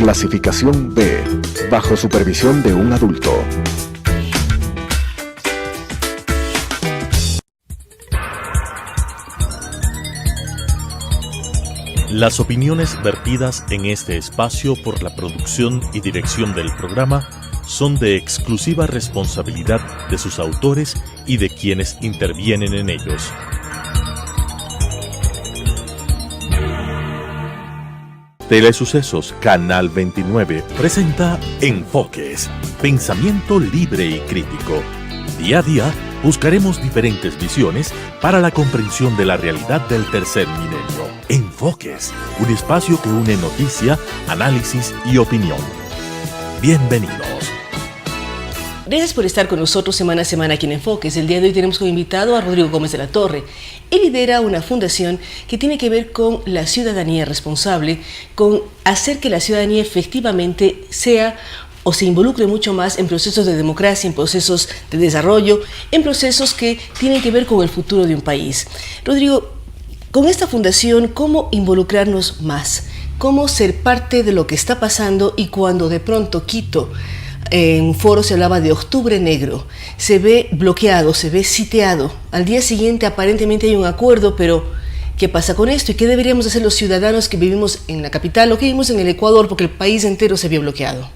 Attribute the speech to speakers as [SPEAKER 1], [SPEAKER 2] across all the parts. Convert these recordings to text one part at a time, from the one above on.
[SPEAKER 1] Clasificación B, bajo supervisión de un adulto.
[SPEAKER 2] Las opiniones vertidas en este espacio por la producción y dirección del programa son de exclusiva responsabilidad de sus autores y de quienes intervienen en ellos. Telesucesos Canal 29 presenta Enfoques, pensamiento libre y crítico. Día a día buscaremos diferentes visiones para la comprensión de la realidad del tercer milenio. Enfoques, un espacio que une noticia, análisis y opinión. Bienvenidos.
[SPEAKER 3] Gracias por estar con nosotros semana a semana aquí en Enfoques. El día de hoy tenemos como invitado a Rodrigo Gómez de la Torre. Él lidera una fundación que tiene que ver con la ciudadanía responsable, con hacer que la ciudadanía efectivamente sea o se involucre mucho más en procesos de democracia, en procesos de desarrollo, en procesos que tienen que ver con el futuro de un país. Rodrigo, con esta fundación, ¿cómo involucrarnos más? ¿Cómo ser parte de lo que está pasando? Y cuando de pronto Quito, en un foro se hablaba de Octubre Negro, se ve bloqueado, se ve sitiado. Al día siguiente aparentemente hay un acuerdo, pero ¿qué pasa con esto? ¿Y qué deberíamos hacer los ciudadanos que vivimos en la capital o que vivimos en el Ecuador? Porque el país entero se vio bloqueado.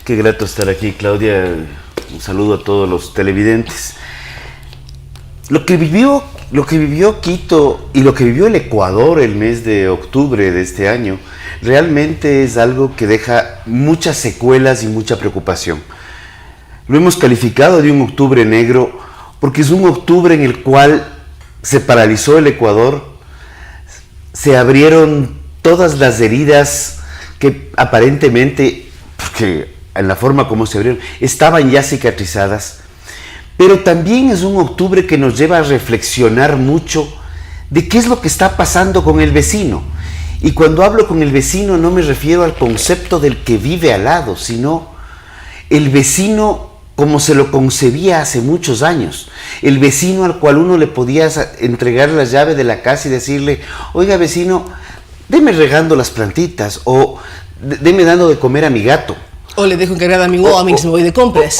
[SPEAKER 4] Qué grato estar aquí, Claudia. Un saludo a todos los televidentes. Lo que vivió Quito y lo que vivió el Ecuador el mes de octubre de este año realmente es algo que deja muchas secuelas y mucha preocupación. Lo hemos calificado de un octubre negro porque es un octubre en el cual se paralizó el Ecuador, se abrieron todas las heridas que aparentemente, porque en la forma como se abrieron, estaban ya cicatrizadas. Pero también es un octubre que nos lleva a reflexionar mucho de qué es lo que está pasando con el vecino. Y cuando hablo con el vecino no me refiero al concepto del que vive al lado, sino el vecino como se lo concebía hace muchos años. El vecino al cual uno le podía entregar la llave de la casa y decirle: oiga vecino, deme regando las plantitas, o deme dando de comer a mi gato. O
[SPEAKER 3] le dejo encargada a mi guagua mientras me voy de compras.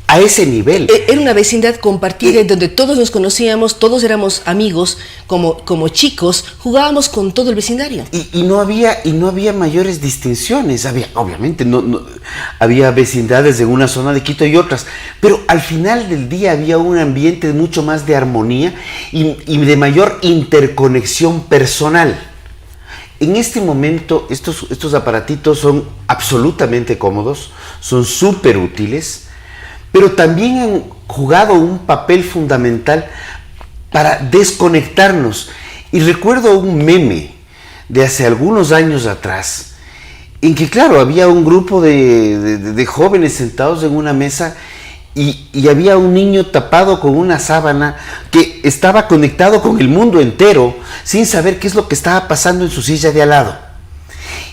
[SPEAKER 4] A ese nivel.
[SPEAKER 3] Era una vecindad compartida en donde todos nos conocíamos, todos éramos amigos, como chicos, jugábamos con todo el vecindario.
[SPEAKER 4] Y no había mayores distinciones. Obviamente no había vecindades en una zona de Quito y otras, pero al final del día había un ambiente mucho más de armonía y de mayor interconexión personal. En este momento estos aparatitos son absolutamente cómodos, son súper útiles, pero también han jugado un papel fundamental para desconectarnos. Y recuerdo un meme de hace algunos años atrás, en que claro, había un grupo de jóvenes sentados en una mesa y había un niño tapado con una sábana que estaba conectado con el mundo entero sin saber qué es lo que estaba pasando en su silla de al lado.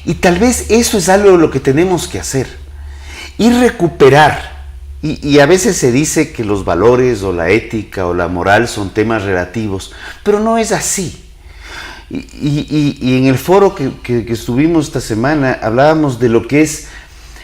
[SPEAKER 4] Y tal vez eso es algo de lo que tenemos que hacer y recuperar. Y a veces se dice que los valores o la ética o la moral son temas relativos, pero no es así. Y en el foro que estuvimos esta semana hablábamos de lo que es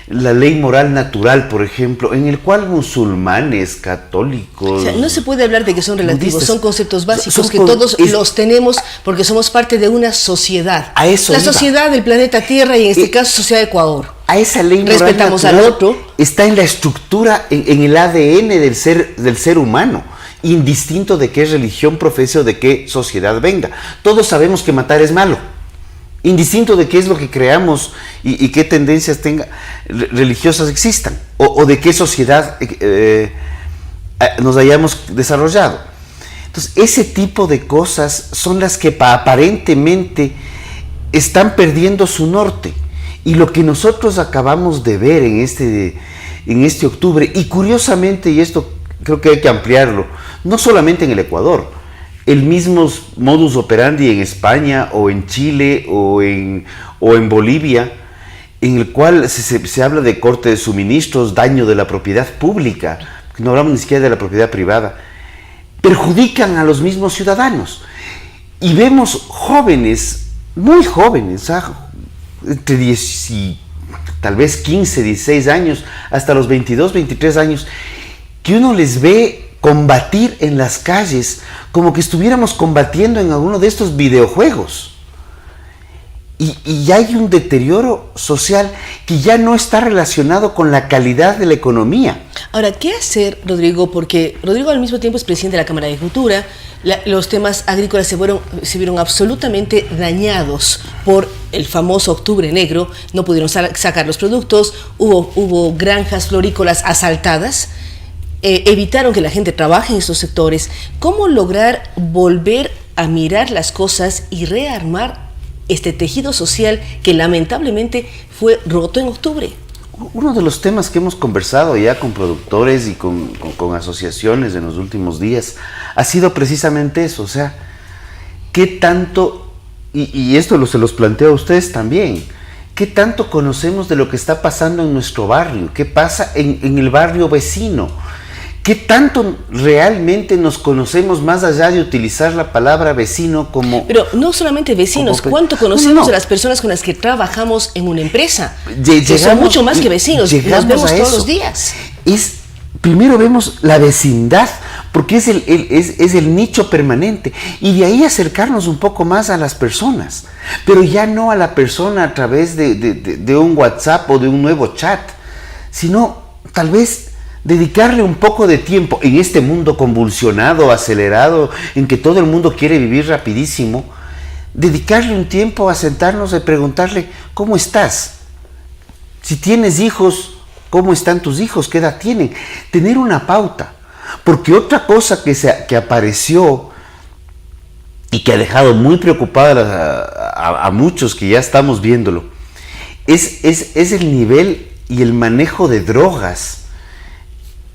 [SPEAKER 4] la ley moral natural, por ejemplo, en el cual musulmanes, católicos...
[SPEAKER 3] O sea, no se puede hablar de que son relativos,
[SPEAKER 4] budistas,
[SPEAKER 3] son conceptos básicos que todos los tenemos porque somos parte de una sociedad.
[SPEAKER 4] A eso
[SPEAKER 3] la
[SPEAKER 4] iba.
[SPEAKER 3] Sociedad del planeta Tierra y en este caso Sociedad de Ecuador.
[SPEAKER 4] A esa ley moral
[SPEAKER 3] respetamos
[SPEAKER 4] natural
[SPEAKER 3] al otro.
[SPEAKER 4] Está en la estructura, en el ADN del ser humano, indistinto de qué religión profese o de qué sociedad venga. Todos sabemos que matar es malo, indistinto de qué es lo que creamos y qué tendencias religiosas existan, o de qué sociedad nos hayamos desarrollado. Entonces, ese tipo de cosas son las que aparentemente están perdiendo su norte. Y lo que nosotros acabamos de ver en este octubre, y curiosamente, y esto creo que hay que ampliarlo, no solamente en el Ecuador, el mismo modus operandi en España o en Chile o en Bolivia, en el cual se habla de corte de suministros, daño de la propiedad pública, no hablamos ni siquiera de la propiedad privada, perjudican a los mismos ciudadanos. Y vemos jóvenes, muy jóvenes, entre 10 y tal vez 15, 16 años, hasta los 22, 23 años, que uno les ve combatir en las calles como que estuviéramos combatiendo en alguno de estos videojuegos. Y hay un deterioro social que ya no está relacionado con la calidad de la economía.
[SPEAKER 3] Ahora, ¿qué hacer, Rodrigo? Porque Rodrigo al mismo tiempo es presidente de la Cámara de Agricultura. Los temas agrícolas se vieron absolutamente dañados por el famoso Octubre Negro. No pudieron sacar los productos, hubo granjas florícolas asaltadas. Evitaron que la gente trabaje en estos sectores. ¿Cómo lograr volver a mirar las cosas y rearmar este tejido social que lamentablemente fue roto en octubre?
[SPEAKER 4] Uno de los temas que hemos conversado ya con productores y con asociaciones en los últimos días ha sido precisamente eso, o sea, ¿qué tanto, y esto se los planteo a ustedes también, qué tanto conocemos de lo que está pasando en nuestro barrio? ¿Qué pasa en el barrio vecino? ¿Qué tanto realmente nos conocemos más allá de utilizar la palabra vecino como...
[SPEAKER 3] Pero no solamente vecinos, ¿cuánto conocemos de las personas con las que trabajamos en una empresa? Que son mucho más que vecinos, nos vemos todos los días.
[SPEAKER 4] Primero vemos la vecindad, porque es el nicho permanente, y de ahí acercarnos un poco más a las personas, pero ya no a la persona a través de un WhatsApp o de un nuevo chat, sino tal vez dedicarle un poco de tiempo en este mundo convulsionado, acelerado, en que todo el mundo quiere vivir rapidísimo, dedicarle un tiempo a sentarnos y preguntarle, ¿cómo estás? Si tienes hijos, ¿cómo están tus hijos? ¿Qué edad tienen? Tener una pauta, porque otra cosa que apareció y que ha dejado muy preocupada a muchos que ya estamos viéndolo, es el nivel y el manejo de drogas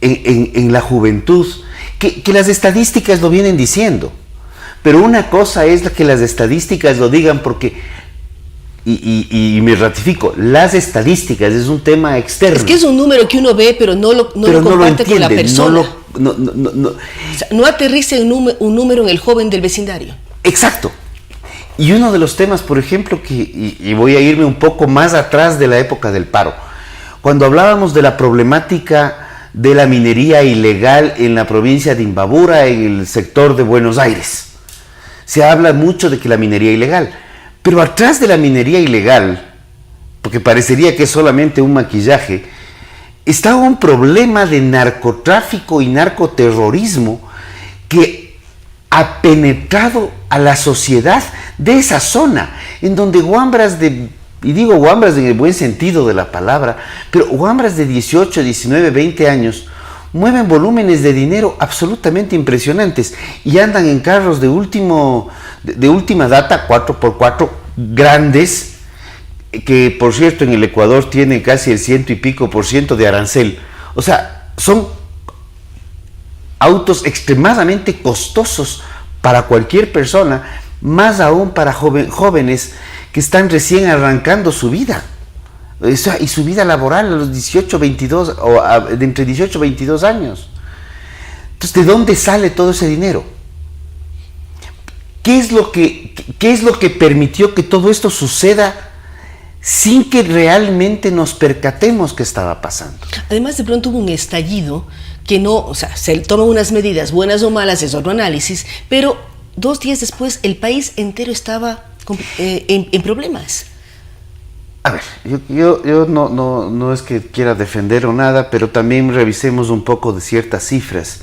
[SPEAKER 4] en la juventud, que las estadísticas lo vienen diciendo, pero una cosa es que las estadísticas lo digan porque, y me ratifico, las estadísticas es un tema externo.
[SPEAKER 3] Es que es un número que uno ve, pero no lo comparte con la persona. O sea, no aterriza un número en el joven del vecindario.
[SPEAKER 4] Exacto. Y uno de los temas, por ejemplo, y voy a irme un poco más atrás de la época del paro, cuando hablábamos de la problemática de la minería ilegal en la provincia de Imbabura, en el sector de Buenos Aires. Se habla mucho de que la minería ilegal, pero atrás de la minería ilegal, porque parecería que es solamente un maquillaje, está un problema de narcotráfico y narcoterrorismo que ha penetrado a la sociedad de esa zona, en donde guambras y digo guambras en el buen sentido de la palabra, pero guambras de 18, 19, 20 años mueven volúmenes de dinero absolutamente impresionantes y andan en carros de última data, 4x4, grandes, que por cierto en el Ecuador tienen casi el 100 y pico % de arancel. O sea, son autos extremadamente costosos para cualquier persona, más aún para jóvenes que están recién arrancando su vida, y su vida laboral a los 18, 22, o de entre 18 y 22 años. Entonces, ¿de dónde sale todo ese dinero? ¿Qué es lo que permitió que todo esto suceda sin que realmente nos percatemos que estaba pasando?
[SPEAKER 3] Además, de pronto hubo un estallido que no, o sea, se toman unas medidas, buenas o malas, es otro análisis, pero 2 días después el país entero estaba en problemas.
[SPEAKER 4] A ver, yo no es que quiera defender o nada, pero también revisemos un poco de ciertas cifras.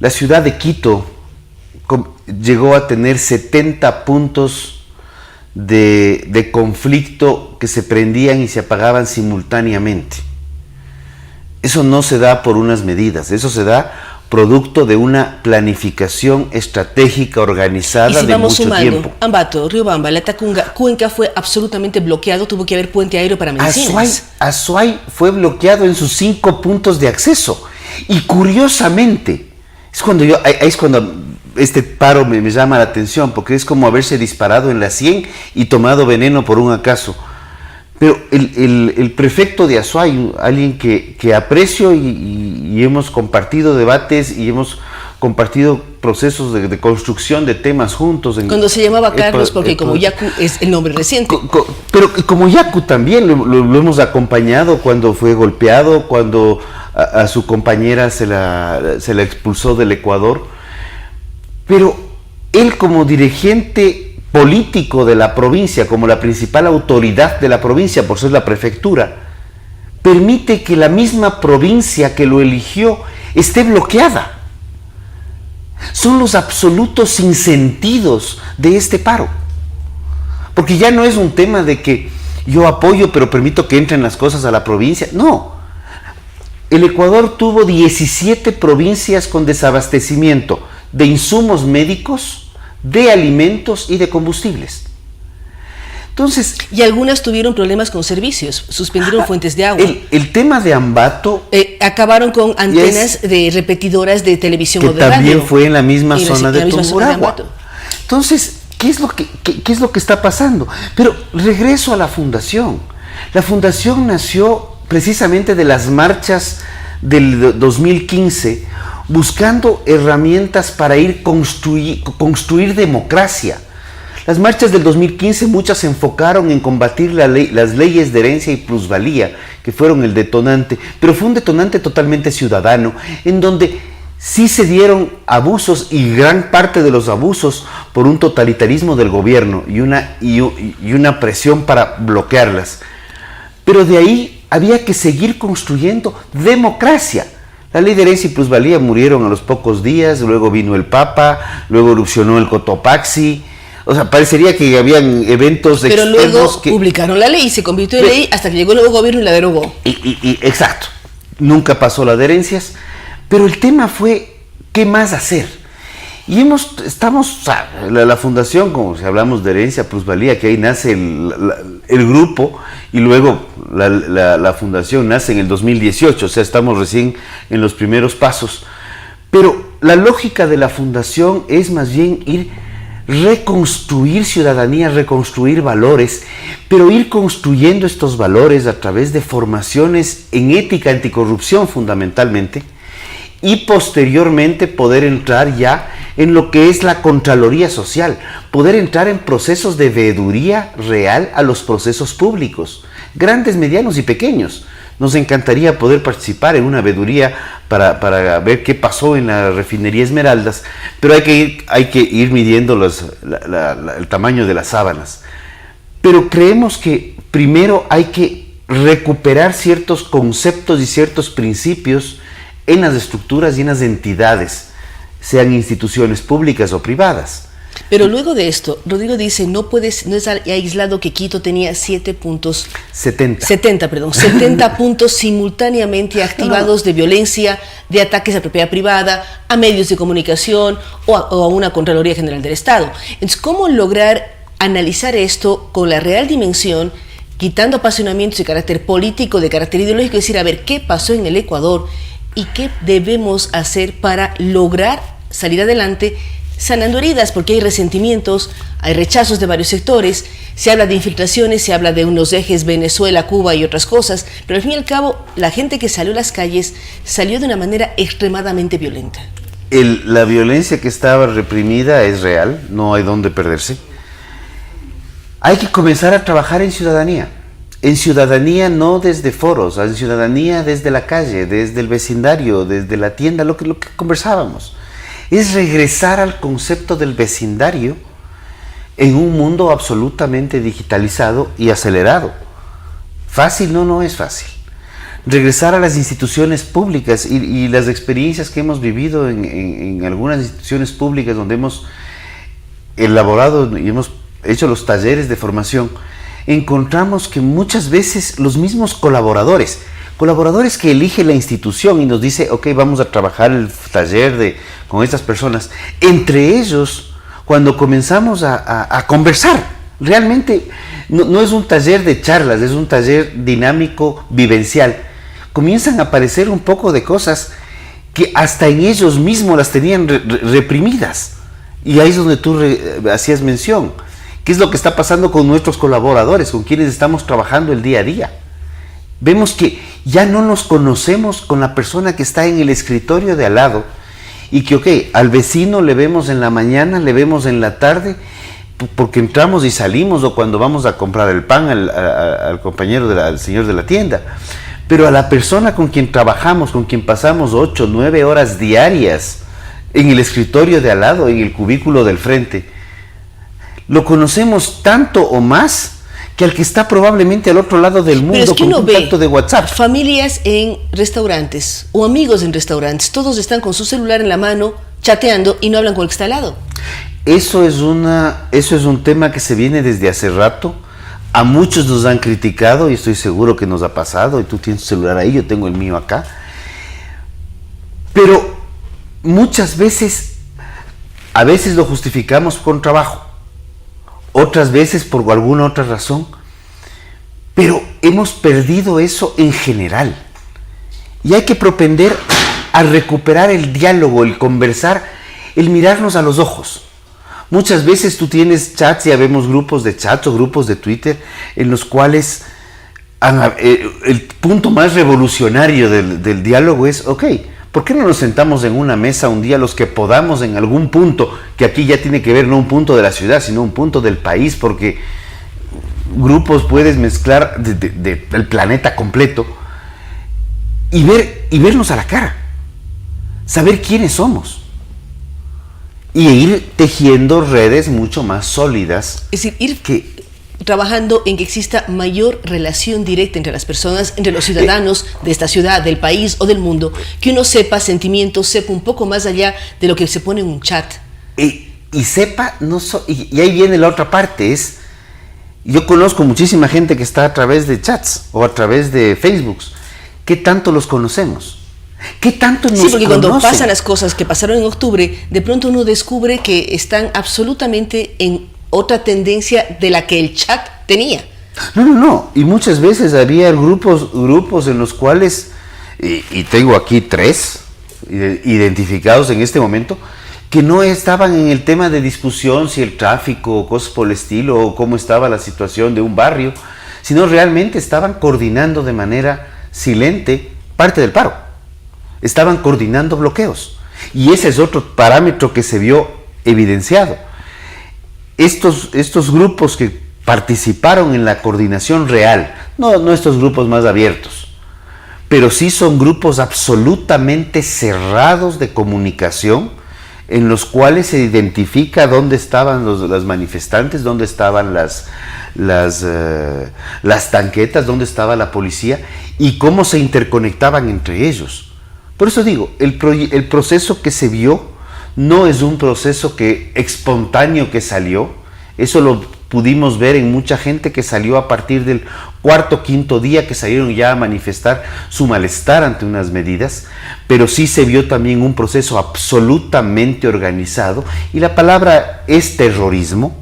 [SPEAKER 4] La ciudad de Quito llegó a tener 70 puntos de conflicto que se prendían y se apagaban simultáneamente. Eso no se da por unas medidas, eso se da producto de una planificación estratégica organizada de mucho tiempo.
[SPEAKER 3] Ambato, Riobamba, La Tacunga, Cuenca fue absolutamente bloqueado, tuvo que haber puente aéreo para medicinas.
[SPEAKER 4] Azuay fue bloqueado en sus 5 puntos de acceso. Y curiosamente, es cuando este paro me llama la atención, porque es como haberse disparado en la 100 y tomado veneno por un acaso. Pero el prefecto de Azuay, alguien que aprecio y hemos compartido debates y hemos compartido procesos de construcción de temas juntos.
[SPEAKER 3] Cuando se llamaba Carlos, porque como Yacu es el nombre reciente.
[SPEAKER 4] Pero como Yacu también lo hemos acompañado cuando fue golpeado, cuando a su compañera se la expulsó del Ecuador. Pero él como dirigente político de la provincia, como la principal autoridad de la provincia, por ser la prefectura, permite que la misma provincia que lo eligió esté bloqueada. Son los absolutos sinsentidos de este paro. Porque ya no es un tema de que yo apoyo pero permito que entren las cosas a la provincia. No. El Ecuador tuvo 17 provincias con desabastecimiento de insumos médicos, de alimentos y de combustibles. Entonces,
[SPEAKER 3] y algunas tuvieron problemas con servicios, suspendieron fuentes de agua.
[SPEAKER 4] El tema de Ambato...
[SPEAKER 3] acabaron con antenas de repetidoras de televisión o de radio.
[SPEAKER 4] Que también fue en la misma zona de
[SPEAKER 3] Tungurahua.
[SPEAKER 4] Entonces, ¿qué es lo que está pasando? Pero regreso a la fundación. La fundación nació precisamente de las marchas del 2015, buscando herramientas para ir construir democracia. Las marchas del 2015 muchas se enfocaron en combatir las leyes de herencia y plusvalía, que fueron el detonante, pero fue un detonante totalmente ciudadano, en donde sí se dieron abusos, y gran parte de los abusos por un totalitarismo del gobierno y una presión para bloquearlas. Pero de ahí había que seguir construyendo democracia. La ley de herencia y plusvalía murieron a los pocos días, luego vino el Papa, luego erupcionó el Cotopaxi. O sea, parecería que habían eventos
[SPEAKER 3] pero
[SPEAKER 4] externos
[SPEAKER 3] luego
[SPEAKER 4] que
[SPEAKER 3] publicaron la ley, se convirtió en ley hasta que llegó el nuevo gobierno y la derogó.
[SPEAKER 4] Exacto. Nunca pasó la de herencias. Pero el tema fue, ¿qué más hacer? Y la fundación, como si hablamos de herencia, plusvalía, que ahí nace el grupo, y luego la fundación nace en el 2018, o sea, estamos recién en los primeros pasos. Pero la lógica de la fundación es más bien reconstruir ciudadanía, reconstruir valores, pero ir construyendo estos valores a través de formaciones en ética anticorrupción fundamentalmente, y posteriormente poder entrar ya en lo que es la Contraloría Social, poder entrar en procesos de veeduría real a los procesos públicos, grandes, medianos y pequeños. Nos encantaría poder participar en una veeduría para ver qué pasó en la refinería Esmeraldas, pero hay que ir midiendo el tamaño de las sábanas. Pero creemos que primero hay que recuperar ciertos conceptos y ciertos principios en las estructuras y en las entidades, sean instituciones públicas o privadas.
[SPEAKER 3] Pero luego de esto, Rodrigo dice, no es aislado que Quito tenía 70 puntos simultáneamente activados de violencia, de ataques a propiedad privada, a medios de comunicación o a una Contraloría General del Estado. Entonces, ¿cómo lograr analizar esto con la real dimensión, quitando apasionamientos de carácter político, de carácter ideológico, y decir, a ver, ¿qué pasó en el Ecuador y qué debemos hacer para lograr salir adelante sanando heridas? Porque hay resentimientos, hay rechazos de varios sectores, se habla de infiltraciones, se habla de unos ejes Venezuela, Cuba y otras cosas, pero al fin y al cabo la gente que salió a las calles salió de una manera extremadamente violenta.
[SPEAKER 4] La violencia que estaba reprimida es real, no hay dónde perderse. Hay que comenzar a trabajar en ciudadanía no desde foros, en ciudadanía desde la calle, desde el vecindario, desde la tienda, lo que conversábamos. Es regresar al concepto del vecindario en un mundo absolutamente digitalizado y acelerado. Fácil no es fácil. Regresar a las instituciones públicas y las experiencias que hemos vivido en algunas instituciones públicas donde hemos elaborado y hemos hecho los talleres de formación, encontramos que muchas veces los mismos colaboradores que elige la institución y nos dice, ok, vamos a trabajar el taller con estas personas, entre ellos, cuando comenzamos a conversar, realmente no es un taller de charlas, es un taller dinámico, vivencial, comienzan a aparecer un poco de cosas que hasta en ellos mismos las tenían reprimidas, y ahí es donde tú hacías mención. ¿Qué es lo que está pasando con nuestros colaboradores, con quienes estamos trabajando el día a día? Vemos que ya no nos conocemos con la persona que está en el escritorio de al lado y que, ok, al vecino le vemos en la mañana, le vemos en la tarde, porque entramos y salimos, o cuando vamos a comprar el pan al compañero, al señor de la tienda. Pero a la persona con quien trabajamos, con quien pasamos 8, 9 horas diarias en el escritorio de al lado, en el cubículo del frente, lo conocemos tanto o más que al que está probablemente al otro lado del mundo.
[SPEAKER 3] Pero es que
[SPEAKER 4] con
[SPEAKER 3] uno
[SPEAKER 4] contacto de WhatsApp.
[SPEAKER 3] Familias en restaurantes o amigos en restaurantes, todos están con su celular en la mano, chateando y no hablan con el que está al lado.
[SPEAKER 4] Eso es un tema que se viene desde hace rato. A muchos nos han criticado y estoy seguro que nos ha pasado, y tú tienes tu celular ahí, yo tengo el mío acá. Pero muchas veces, a veces lo justificamos con trabajo, otras veces por alguna otra razón, pero hemos perdido eso en general. Y hay que propender a recuperar el diálogo, el conversar, el mirarnos a los ojos. Muchas veces tú tienes chats, ya vemos grupos de chats o grupos de Twitter en los cuales el punto más revolucionario del diálogo es, ok, ¿por qué no nos sentamos en una mesa un día los que podamos en algún punto, que aquí ya tiene que ver no un punto de la ciudad, sino un punto del país, porque grupos puedes mezclar del planeta completo, y vernos a la cara, saber quiénes somos, y ir tejiendo redes mucho más sólidas.
[SPEAKER 3] Es decir, ir trabajando en que exista mayor relación directa entre las personas, entre los ciudadanos de esta ciudad, del país o del mundo, que uno sepa sentimientos, sepa un poco más allá de lo que se pone en un chat.
[SPEAKER 4] Y sepa, y ahí viene la otra parte, yo conozco muchísima gente que está a través de chats o a través de Facebooks. ¿Qué tanto los conocemos? ¿Qué tanto nos conocen?
[SPEAKER 3] Sí, porque cuando pasan las cosas que pasaron en octubre, de pronto uno descubre que están absolutamente en otra tendencia de la que el chat tenía.
[SPEAKER 4] No. Y muchas veces había grupos en los cuales, y tengo aquí 3 identificados en este momento, que no estaban en el tema de discusión, si el tráfico o cosas por el estilo, o cómo estaba la situación de un barrio, sino realmente estaban coordinando de manera silente parte del paro. Estaban coordinando bloqueos. Y ese es otro parámetro que se vio evidenciado. Estos grupos que participaron en la coordinación real, no estos grupos más abiertos, pero sí son grupos absolutamente cerrados de comunicación, en los cuales se identifica dónde estaban los manifestantes, dónde estaban las tanquetas, dónde estaba la policía y cómo se interconectaban entre ellos. Por eso digo, el proceso que se vio no es un proceso espontáneo que salió. Eso lo pudimos ver en mucha gente que salió a partir del 4º, 5º día, que salieron ya a manifestar su malestar ante unas medidas, pero sí se vio también un proceso absolutamente organizado, y la palabra es terrorismo,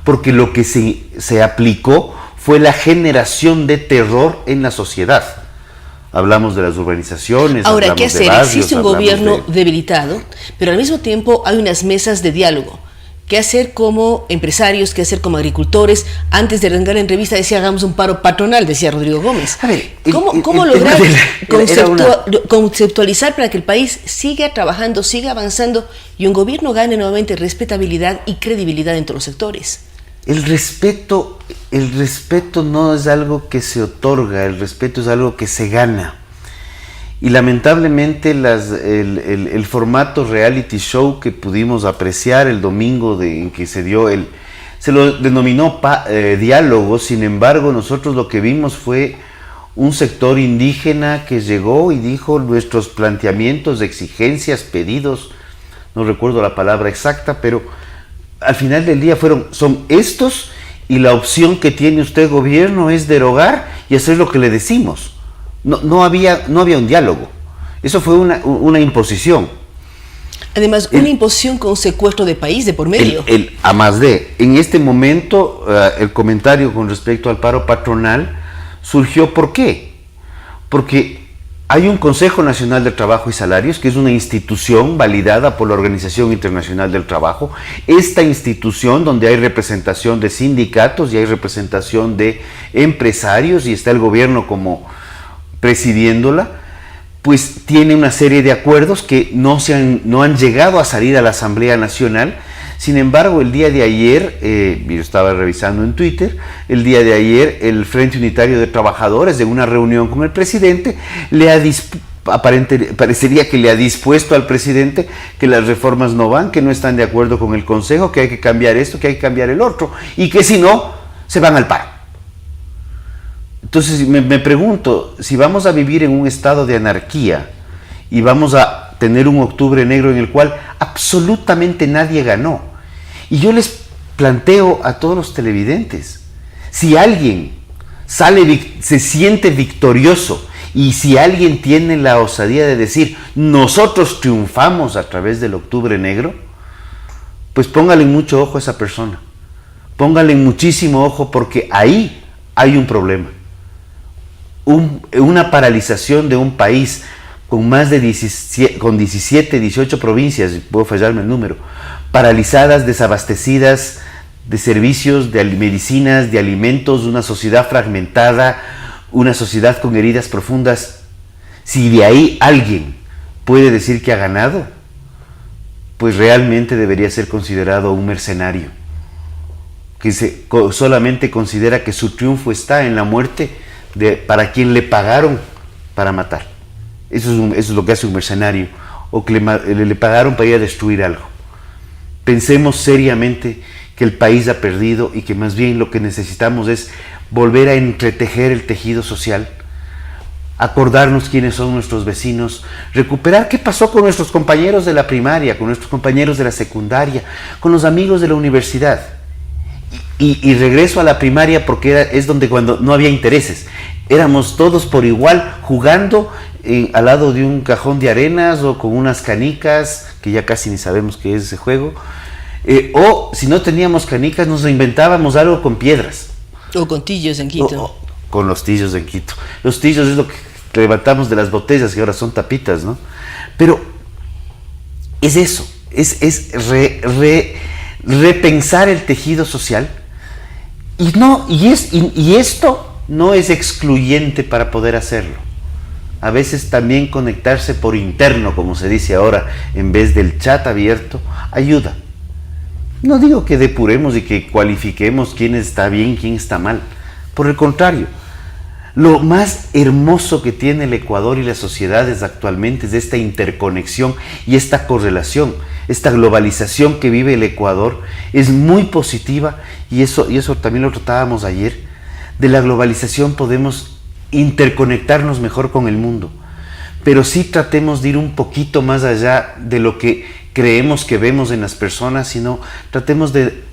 [SPEAKER 4] porque lo que se aplicó fue la generación de terror en la sociedad. Hablamos de las urbanizaciones.
[SPEAKER 3] Ahora, ¿qué hacer?
[SPEAKER 4] Barrios,
[SPEAKER 3] existe un gobierno debilitado, pero al mismo tiempo hay unas mesas de diálogo. ¿Qué hacer como empresarios? ¿Qué hacer como agricultores? Antes de arrancar la entrevista decía, hagamos un paro patronal, decía Rodrigo Gómez.
[SPEAKER 4] A ver,
[SPEAKER 3] ¿Cómo lograr conceptualizar para que el país siga trabajando, siga avanzando y un gobierno gane nuevamente respetabilidad y credibilidad en todos los sectores?
[SPEAKER 4] El respeto no es algo que se otorga, el respeto es algo que se gana. Y lamentablemente el formato reality show que pudimos apreciar el domingo en que se dio, se lo denominó diálogo. Sin embargo, nosotros lo que vimos fue un sector indígena que llegó y dijo nuestros planteamientos, exigencias, pedidos, no recuerdo la palabra exacta, pero al final del día son estos, y la opción que tiene usted, gobierno, es derogar y hacer lo que le decimos. No había un diálogo. Eso fue una imposición.
[SPEAKER 3] Además, una imposición con secuestro de país de por medio.
[SPEAKER 4] A más de, en este momento, el comentario con respecto al paro patronal surgió, ¿por qué? Porque hay un Consejo Nacional del Trabajo y Salarios, que es una institución validada por la Organización Internacional del Trabajo. Esta institución, donde hay representación de sindicatos y hay representación de empresarios, y está el gobierno como presidiéndola, pues tiene una serie de acuerdos que no han llegado a salir a la Asamblea Nacional. Sin embargo, el día de ayer, yo estaba revisando en Twitter, el día de ayer el Frente Unitario de Trabajadores, de una reunión con el presidente, parecería que le ha dispuesto al presidente que las reformas no van, que no están de acuerdo con el Consejo, que hay que cambiar esto, que hay que cambiar el otro, y que si no, se van al paro. Entonces me pregunto, si vamos a vivir en un estado de anarquía y vamos a tener un octubre negro en el cual absolutamente nadie ganó, y yo les planteo a todos los televidentes, si alguien se siente victorioso y si alguien tiene la osadía de decir nosotros triunfamos a través del octubre negro, pues póngale mucho ojo a esa persona, póngale muchísimo ojo, porque ahí hay un problema. Una paralización de un país con más de 17, 18 provincias, puedo fallarme el número, paralizadas, desabastecidas de servicios, de medicinas, de alimentos, una sociedad fragmentada, una sociedad con heridas profundas. Si de ahí alguien puede decir que ha ganado, pues realmente debería ser considerado un mercenario, que solamente considera que su triunfo está en la muerte para quien le pagaron para matar. Eso es lo que hace un mercenario, o que le pagaron para ir a destruir algo. Pensemos seriamente que el país ha perdido y que más bien lo que necesitamos es volver a entretejer el tejido social, acordarnos quiénes son nuestros vecinos, recuperar qué pasó con nuestros compañeros de la primaria, con nuestros compañeros de la secundaria, con los amigos de la universidad. Y regreso a la primaria porque es donde cuando no había intereses, éramos todos por igual jugando al lado de un cajón de arenas o con unas canicas, que ya casi ni sabemos qué es ese juego, o si no teníamos canicas nos inventábamos algo con piedras.
[SPEAKER 3] O con tillos en Quito.
[SPEAKER 4] Con los tillos en Quito. Los tillos es lo que levantamos de las botellas, que ahora son tapitas, ¿no? Pero es eso, es repensar el tejido social. Y esto no es excluyente para poder hacerlo. A veces también conectarse por interno, como se dice ahora, en vez del chat abierto, ayuda. No digo que depuremos y que cualifiquemos quién está bien, quién está mal. Por el contrario, lo más hermoso que tiene el Ecuador y las sociedades actualmente es esta interconexión y esta correlación, esta globalización que vive el Ecuador es muy positiva, y eso también lo tratábamos ayer. De la globalización podemos interconectarnos mejor con el mundo, pero sí tratemos de ir un poquito más allá de lo que creemos que vemos en las personas, sino tratemos de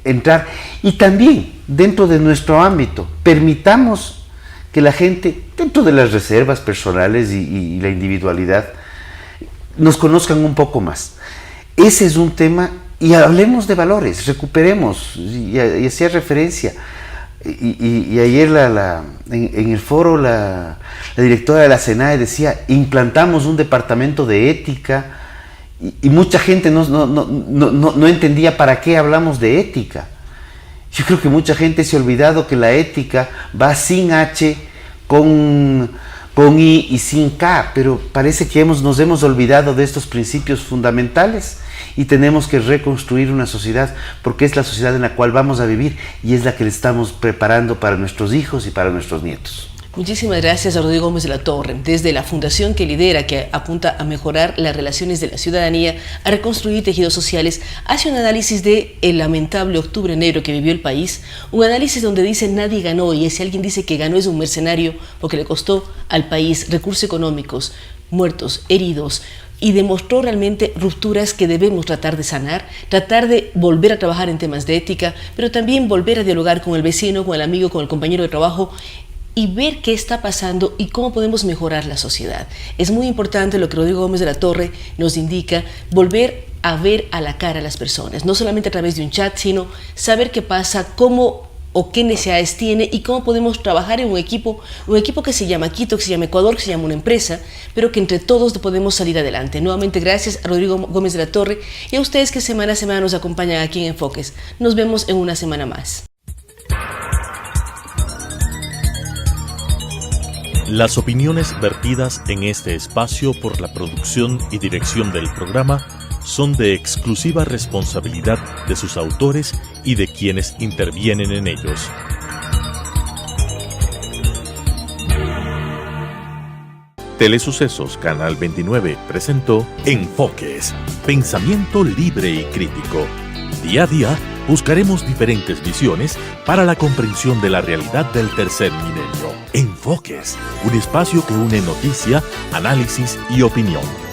[SPEAKER 4] entrar, y también dentro de nuestro ámbito permitamos que la gente, dentro de las reservas personales y la individualidad, nos conozcan un poco más. Ese es un tema, y hablemos de valores, recuperemos, y hacía referencia, y ayer en el foro la directora de la SENAE decía, implantamos un departamento de ética, y mucha gente no entendía para qué hablamos de ética. Yo creo que mucha gente se ha olvidado que la ética va sin H, con I y sin K, pero parece que nos hemos olvidado de estos principios fundamentales, y tenemos que reconstruir una sociedad, porque es la sociedad en la cual vamos a vivir y es la que le estamos preparando para nuestros hijos y para nuestros nietos.
[SPEAKER 3] Muchísimas gracias a Rodrigo Gómez de la Torre, desde la fundación que lidera, que apunta a mejorar las relaciones de la ciudadanía, a reconstruir tejidos sociales, hace un análisis del lamentable octubre negro que vivió el país, un análisis donde dice nadie ganó, y si alguien dice que ganó es un mercenario, porque le costó al país recursos económicos, muertos, heridos, y demostró realmente rupturas que debemos tratar de sanar, tratar de volver a trabajar en temas de ética, pero también volver a dialogar con el vecino, con el amigo, con el compañero de trabajo, y ver qué está pasando y cómo podemos mejorar la sociedad. Es muy importante lo que Rodrigo Gómez de la Torre nos indica, volver a ver a la cara a las personas, no solamente a través de un chat, sino saber qué pasa, cómo o qué necesidades tiene y cómo podemos trabajar en un equipo que se llama Quito, que se llama Ecuador, que se llama una empresa, pero que entre todos podemos salir adelante. Nuevamente gracias a Rodrigo Gómez de la Torre y a ustedes que semana a semana nos acompañan aquí en Enfoques. Nos vemos en una semana más.
[SPEAKER 2] Las opiniones vertidas en este espacio por la producción y dirección del programa son de exclusiva responsabilidad de sus autores y de quienes intervienen en ellos. Telesucesos Canal 29 presentó Enfoques, pensamiento libre y crítico. Día a día buscaremos diferentes visiones para la comprensión de la realidad del tercer milenio. Enfoques, un espacio que une noticia, análisis y opinión.